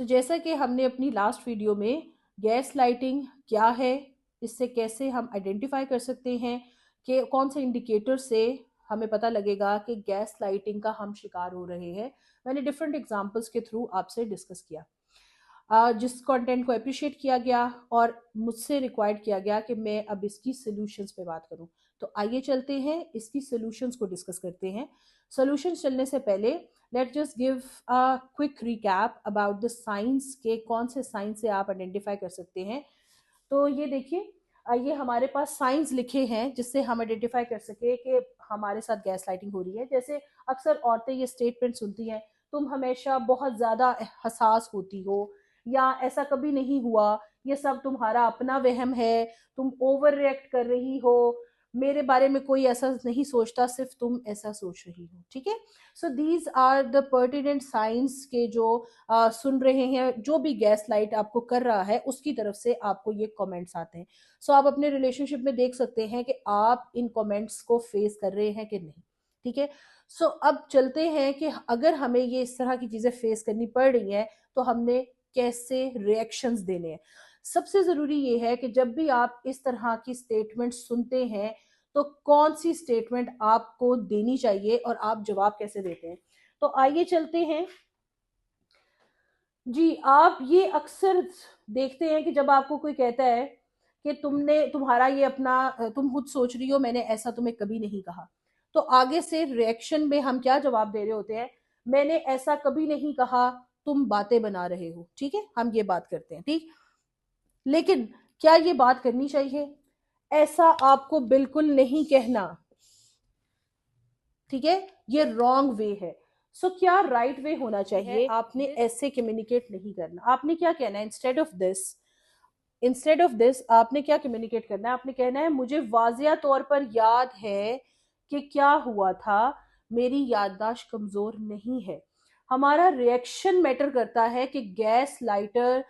जैसा कि हमने अपनी लास्ट वीडियो में गैस लाइटिंग क्या है, इससे कैसे हम आइडेंटिफाई कर सकते हैं कि कौन से इंडिकेटर से हमें पता लगेगा कि गैस लाइटिंग का हम शिकार हो रहे हैं, मैंने डिफरेंट एग्जांपल्स के थ्रू आपसे डिस्कस किया। जिस कंटेंट को अप्रिशिएट किया गया और मुझसे रिक्वायर्ड किया गया कि मैं अब इसकी सॉल्यूशंस पे बात करूं। तो आइए चलते हैं इसकी सॉल्यूशंस को डिस्कस करते हैं। सॉल्यूशंस चलने से पहले let just give a quick recap about the science के कौन से साइंस से आप आइडेंटिफाई कर सकते हैं। तो ये देखिए, ये हमारे पास साइंस लिखे हैं जिससे हम आइडेंटिफाई कर सके कि हमारे साथ गैस लाइटिंग हो रही है। जैसे अक्सर औरतें ये स्टेटमेंट सुनती हैं, तुम हमेशा बहुत ज्यादा हसास होती हो, या ऐसा कभी नहीं हुआ, ये सब तुम्हारा अपना वहम है, तुम ओवर रिएक्ट कर रही हो, मेरे बारे में कोई ऐसा नहीं सोचता, सिर्फ तुम ऐसा सोच रही हो। ठीक है। So these are the pertinent science के जो सुन रहे हैं, जो भी गैस लाइट आपको कर रहा है उसकी तरफ से आपको ये कमेंट्स आते हैं। आप अपने रिलेशनशिप में देख सकते हैं कि आप इन कमेंट्स को फेस कर रहे हैं कि नहीं। ठीक है। अब चलते हैं कि अगर हमें ये इस तरह की चीजें फेस करनी पड़ रही हैं तो हमने कैसे रिएक्शंस देने हैं। सबसे जरूरी ये है कि जब भी आप इस तरह की स्टेटमेंट सुनते हैं तो कौन सी स्टेटमेंट आपको देनी चाहिए और आप जवाब कैसे देते हैं। तो आइए चलते हैं जी। आप ये अक्सर देखते हैं कि जब आपको कोई कहता है कि तुम्हारा ये अपना तुम खुद सोच रही हो, मैंने ऐसा तुम्हें कभी नहीं कहा, तो आगे से रिएक्शन में हम क्या जवाब दे रहे होते हैं, मैंने ऐसा कभी नहीं कहा, तुम बातें बना रहे हो। ठीक है, हम ये बात करते हैं। ठीक। लेकिन क्या ये बात करनी चाहिए? ऐसा आपको बिल्कुल नहीं कहना। ठीक है, ये रॉन्ग वे है। क्या राइट वे होना चाहिए? आपने ऐसे कम्युनिकेट नहीं करना। आपने क्या कहना है? इंस्टेड ऑफ दिस आपने क्या कम्युनिकेट करना है? आपने कहना है, मुझे वाजिया तौर पर याद है कि क्या हुआ था, मेरी याददाश्त कमजोर नहीं है। हमारा रिएक्शन मैटर करता है कि गैस लाइटर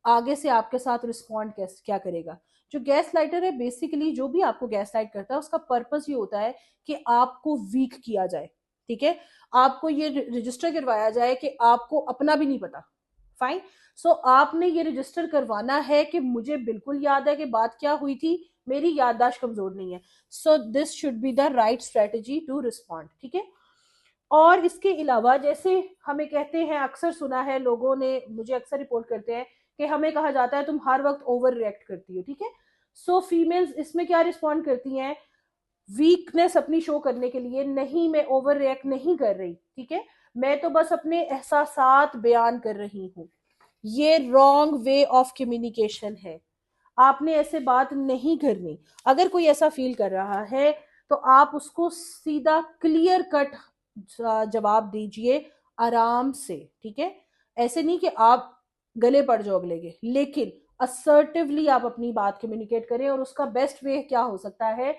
आगे से आपके साथ रिस्पॉन्ड क्या करेगा। जो गैस लाइटर है, बेसिकली जो भी आपको गैस लाइट करता है उसका पर्पस ये होता है कि आपको वीक किया जाए। ठीक है, आपको ये रजिस्टर करवाया जाए कि आपको अपना भी नहीं पता। फाइन। आपने ये रजिस्टर करवाना है कि मुझे बिल्कुल याद है कि बात क्या हुई थी, मेरी याददाश्त कमजोर नहीं है। This should be the right strategy to respond. ठीक है। और इसके अलावा जैसे हमें कहते हैं, अक्सर सुना है, लोगों ने मुझे अक्सर रिपोर्ट करते हैं कि हमें कहा जाता है तुम हर वक्त ओवर रिएक्ट करती हो। ठीक है। फीमेल्स इसमें क्या रिस्पॉन्ड करती हैं? वीकनेस अपनी शो करने के लिए, नहीं मैं ओवर रिएक्ट नहीं कर रही। ठीक है, मैं तो बस अपने एहसासात बयान कर रही हूँ। ये रॉन्ग वे ऑफ कम्युनिकेशन है। आपने ऐसे बात नहीं करनी। अगर कोई ऐसा फील कर रहा है तो आप उसको सीधा क्लियर कट जवाब दीजिए, आराम से। ठीक है, ऐसे नहीं कि आप गले पड़ जाओ अगले के, लेकिन असर्टिवली आप अपनी बात कम्युनिकेट करें। और उसका बेस्ट वे क्या हो सकता है?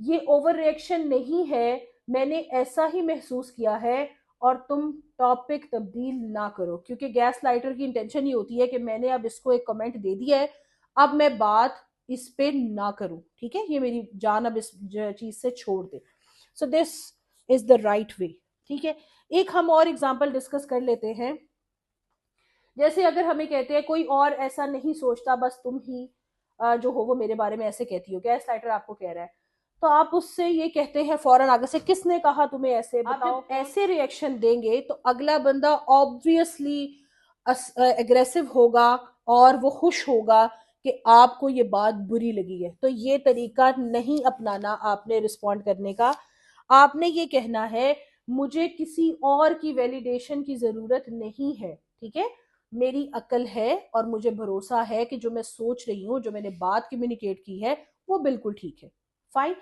ये ओवर रिएक्शन नहीं है, मैंने ऐसा ही महसूस किया है, और तुम टॉपिक तब्दील ना करो। क्योंकि गैस लाइटर की इंटेंशन ये होती है कि मैंने अब इसको एक कमेंट दे दिया है, अब मैं बात इस पे ना करूं। ठीक है, ये मेरी जान अब इस चीज से छोड़ दे। This is the right way. ठीक है, एक हम और एग्जांपल डिस्कस कर लेते हैं। जैसे अगर हमें कहते हैं कोई और ऐसा नहीं सोचता, बस तुम ही जो हो वो मेरे बारे में ऐसे कहती हो, गैस लाइटर आपको कह रहा है, तो आप उससे ये कहते हैं फौरन आगे से, किसने कहा तुम्हें ऐसे, बताओ। आप जब ऐसे रिएक्शन देंगे तो अगला बंदा ऑब्वियसली एग्रेसिव होगा और वो खुश होगा कि आपको ये बात बुरी लगी है। तो ये तरीका नहीं अपनाना आपने रिस्पॉन्ड करने का। आपने ये कहना है, मुझे किसी और की वैलिडेशन की जरूरत नहीं है। ठीक है, मेरी अकल है और मुझे भरोसा है कि जो मैं सोच रही हूँ, जो मैंने बात कम्युनिकेट की है, वो बिल्कुल ठीक है। फाइन।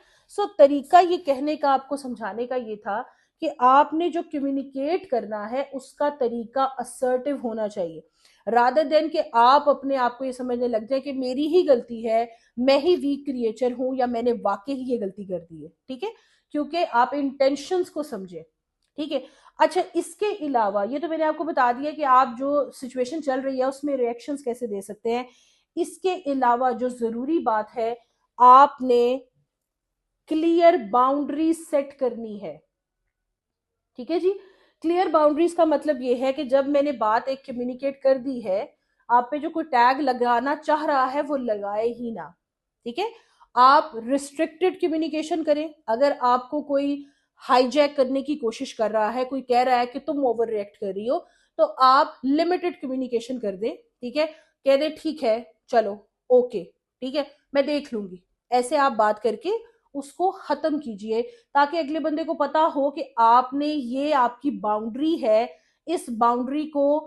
तरीका ये कहने का, आपको समझाने का ये था कि आपने जो कम्युनिकेट करना है उसका तरीका असर्टिव होना चाहिए, रादर देन कि आप अपने आप को ये समझने लग जाए कि मेरी ही गलती है, मैं ही वीक क्रिएचर हूं, या मैंने वाकई ही ये गलती कर दी है। ठीक है, क्योंकि आप इंटेंशंस को समझे। ठीक है। अच्छा, इसके अलावा ये तो मैंने आपको बता दिया कि आप जो सिचुएशन चल रही है उसमें रिएक्शंस कैसे दे सकते हैं। इसके अलावा जो जरूरी बात है, आपने क्लियर बाउंड्री सेट करनी है। ठीक है जी। क्लियर बाउंड्रीज का मतलब ये है कि जब मैंने बात एक कम्युनिकेट कर दी है, आप पे जो कोई टैग लगाना चाह रहा है वो लगाए ही ना। ठीक है, आप रिस्ट्रिक्टेड कम्युनिकेशन करें। अगर आपको कोई हाईजैक करने की कोशिश कर रहा है, कोई कह रहा है कि तुम ओवर रिएक्ट कर रही हो, तो आप लिमिटेड कम्युनिकेशन कर दें। ठीक है, कह दे ठीक है, चलो, ओके, ठीक है, मैं देख लूंगी। ऐसे आप बात करके उसको खत्म कीजिए, ताकि अगले बंदे को पता हो कि आपने, ये आपकी बाउंड्री है, इस बाउंड्री को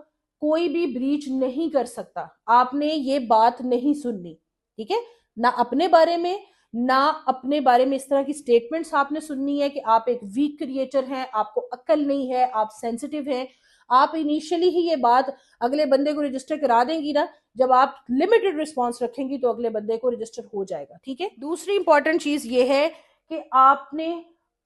कोई भी ब्रीच नहीं कर सकता, आपने ये बात नहीं सुननी। ठीक है, ना अपने बारे में, ना अपने बारे में इस तरह की स्टेटमेंट्स आपने सुननी है कि आप एक वीक क्रिएटर हैं, आपको अक्ल नहीं है, आप सेंसिटिव हैं। आप इनिशियली ही ये बात अगले बंदे को रजिस्टर करा देंगी ना, जब आप लिमिटेड रिस्पॉन्स रखेंगी तो अगले बंदे को रजिस्टर हो जाएगा। ठीक है, दूसरी इंपॉर्टेंट चीज ये है कि आपने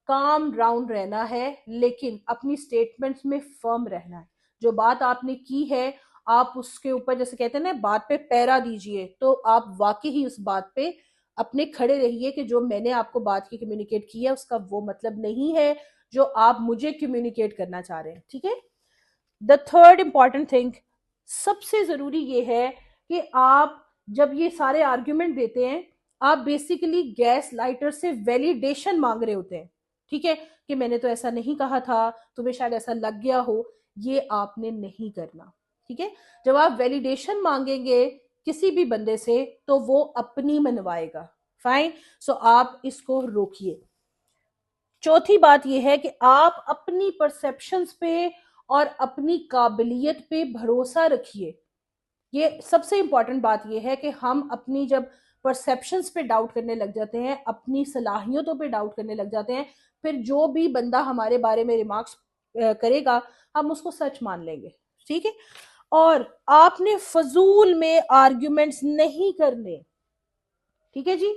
काम डाउन रहना है, लेकिन अपनी स्टेटमेंट्स में फर्म रहना है। जो बात आपने की है, आप उसके ऊपर, जैसे कहते हैं ना, बात पे पैरा दीजिए, तो आप वाकई ही उस बात पे अपने खड़े रहिए कि जो मैंने आपको बात की कम्युनिकेट की है उसका वो मतलब नहीं है जो आप मुझे कम्युनिकेट करना चाह रहे हैं। ठीक है, द थर्ड इंपॉर्टेंट थिंग, सबसे जरूरी ये है कि आप जब ये सारे आर्ग्यूमेंट देते हैं, आप बेसिकली गैस लाइटर से वैलिडेशन मांग रहे होते हैं। ठीक है, कि मैंने तो ऐसा नहीं कहा था, तुम्हें शायद ऐसा लग गया हो, ये आपने नहीं करना। ठीक है, जब आप वैलिडेशन मांगेंगे किसी भी बंदे से तो वो अपनी मनवाएगा। फाइन, सो आप इसको रोकिए। चौथी बात यह है कि आप अपनी परसेप्शंस पे और अपनी काबिलियत पे भरोसा रखिए। ये सबसे इंपॉर्टेंट बात यह है कि हम अपनी जब परसेप्शंस पे डाउट करने लग जाते हैं, अपनी सलाहियतों पे डाउट करने लग जाते हैं, फिर जो भी बंदा हमारे बारे में रिमार्क्स करेगा, हम उसको सच मान लेंगे। ठीक है, और आपने फजूल में आर्ग्यूमेंट्स नहीं करने। ठीक है जी,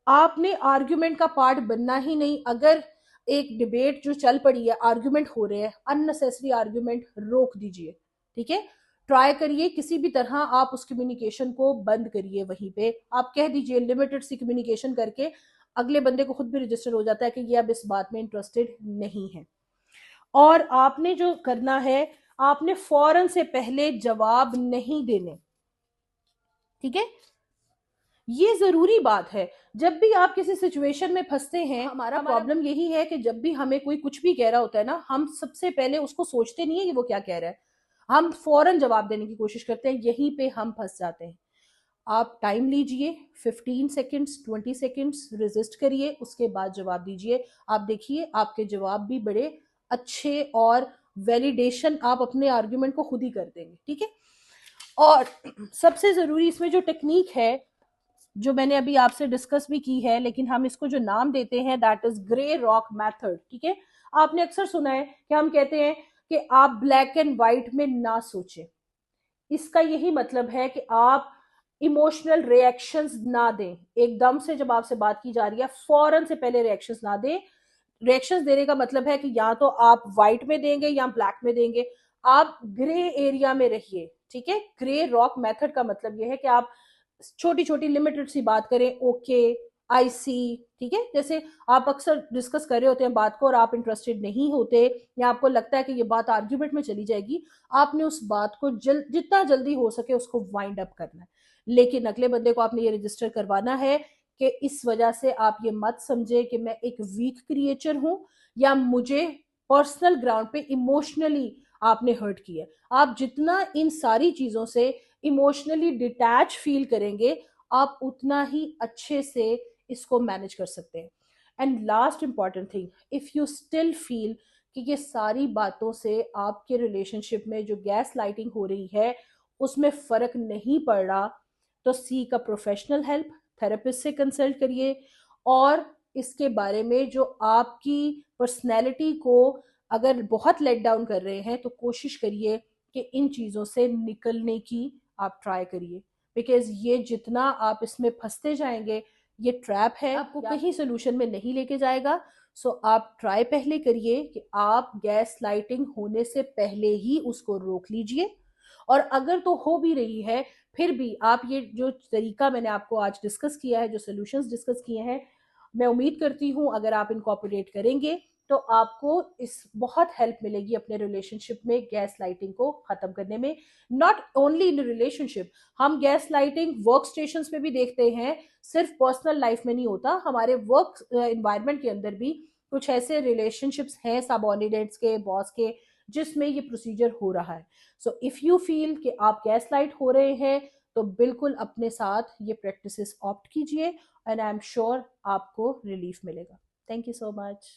आपने आर्ग्यूमेंट का पार्ट बनना ही नहीं। अगर एक डिबेट जो चल पड़ी है, आर्ग्यूमेंट हो रहे हैं, अननेसेसरी आर्ग्यूमेंट रोक दीजिए। ठीक है, ट्राई करिए किसी भी तरह आप उस कम्युनिकेशन को बंद करिए। वहीं पे आप कह दीजिए, लिमिटेड सी कम्युनिकेशन करके अगले बंदे को खुद भी रजिस्टर हो जाता है कि ये अब इस बात में इंटरेस्टेड नहीं है। और आपने जो करना है, आपने फौरन से पहले जवाब नहीं देने। ठीक है, ये जरूरी बात है। जब भी आप किसी सिचुएशन में फंसते हैं, हमारा प्रॉब्लम यही है कि जब भी हमें कोई कुछ भी कह रहा होता है ना, हम सबसे पहले उसको सोचते नहीं है कि वो क्या कह रहा है, हम फौरन जवाब देने की कोशिश करते हैं, यहीं पे हम फंस जाते हैं। आप टाइम लीजिए, 15 सेकेंड्स, 20 सेकेंड्स रेजिस्ट करिए, उसके बाद जवाब दीजिए। आप देखिए आपके जवाब भी बड़े अच्छे, और वैलिडेशन आप अपने आर्ग्यूमेंट को खुद ही कर देंगे। ठीक है, और सबसे जरूरी इसमें जो टेक्निक है, जो मैंने अभी आपसे डिस्कस भी की है, लेकिन हम इसको जो नाम देते हैं, that is grey rock method. ठीक है, आपने अक्सर सुना है कि हम कहते हैं कि आप ब्लैक एंड व्हाइट में ना सोचें। इसका यही मतलब है कि आप इमोशनल रिएक्शंस ना दें। एकदम से जब आपसे बात की जा रही है, फौरन से पहले रिएक्शंस ना दें। रिएक्शंस देने का मतलब है कि या तो आप व्हाइट में देंगे या ब्लैक में देंगे, आप ग्रे एरिया में रहिए। ठीक है, ग्रे रॉक मेथड का मतलब यह है कि आप छोटी छोटी लिमिटेड सी बात करें, ओके, आई सी। ठीक है, जैसे आप अक्सर डिस्कस कर रहे होते हैं बात को और आप इंटरेस्टेड नहीं होते, या आपको लगता है कि ये बात आर्ग्यूमेंट में चली जाएगी, आपने उस बात को जितना जल्दी हो सके उसको वाइंड अप करना है। लेकिन अगले बंदे को आपने ये रजिस्टर करवाना है कि इस वजह से आप ये मत समझे कि मैं एक वीक क्रिएचर हूं, या मुझे पर्सनल ग्राउंड पे इमोशनली आपने हर्ट किया। आप जितना इन सारी चीजों से इमोशनली डिटैच फील करेंगे, आप उतना ही अच्छे से इसको मैनेज कर सकते हैं। And last important thing, if you still feel कि ये सारी बातों से आपके रिलेशनशिप में जो गैस लाइटिंग हो रही है उसमें फर्क नहीं पड़ रहा, तो seek a professional help, therapist से कंसल्ट करिए। और इसके बारे में जो आपकी पर्सनैलिटी को अगर बहुत लेट डाउन कर रहे हैं, तो कोशिश करिए कि इन चीज़ों से निकलने की आप ट्राई करिए। बिकॉज ये जितना आप इसमें फंसते जाएंगे, ये ट्रैप है, आपको कहीं सोल्यूशन में नहीं लेके जाएगा। सो आप ट्राई पहले करिए कि आप गैस लाइटिंग होने से पहले ही उसको रोक लीजिए। और अगर तो हो भी रही है, फिर भी आप ये जो तरीका मैंने आपको आज डिस्कस किया है, जो सोल्यूशंस डिस्कस किए हैं, मैं उम्मीद करती हूँ अगर आप इनकॉर्पोरेट करेंगे तो आपको इस बहुत हेल्प मिलेगी अपने रिलेशनशिप में गैस लाइटिंग को खत्म करने में। नॉट ओनली इन रिलेशनशिप, हम गैस लाइटिंग वर्क स्टेशन पे भी देखते हैं, सिर्फ पर्सनल लाइफ में नहीं होता, हमारे वर्क इन्वायरमेंट के अंदर भी कुछ ऐसे रिलेशनशिप्स हैं सबॉर्डिनेट्स के, बॉस के, जिसमें ये प्रोसीजर हो रहा है। सो इफ यू फील कि आप गैस लाइट हो रहे हैं, तो बिल्कुल अपने साथ ये प्रैक्टिसेस ऑप्ट कीजिए, एंड आई एम श्योर आपको रिलीफ मिलेगा। Thank you so much.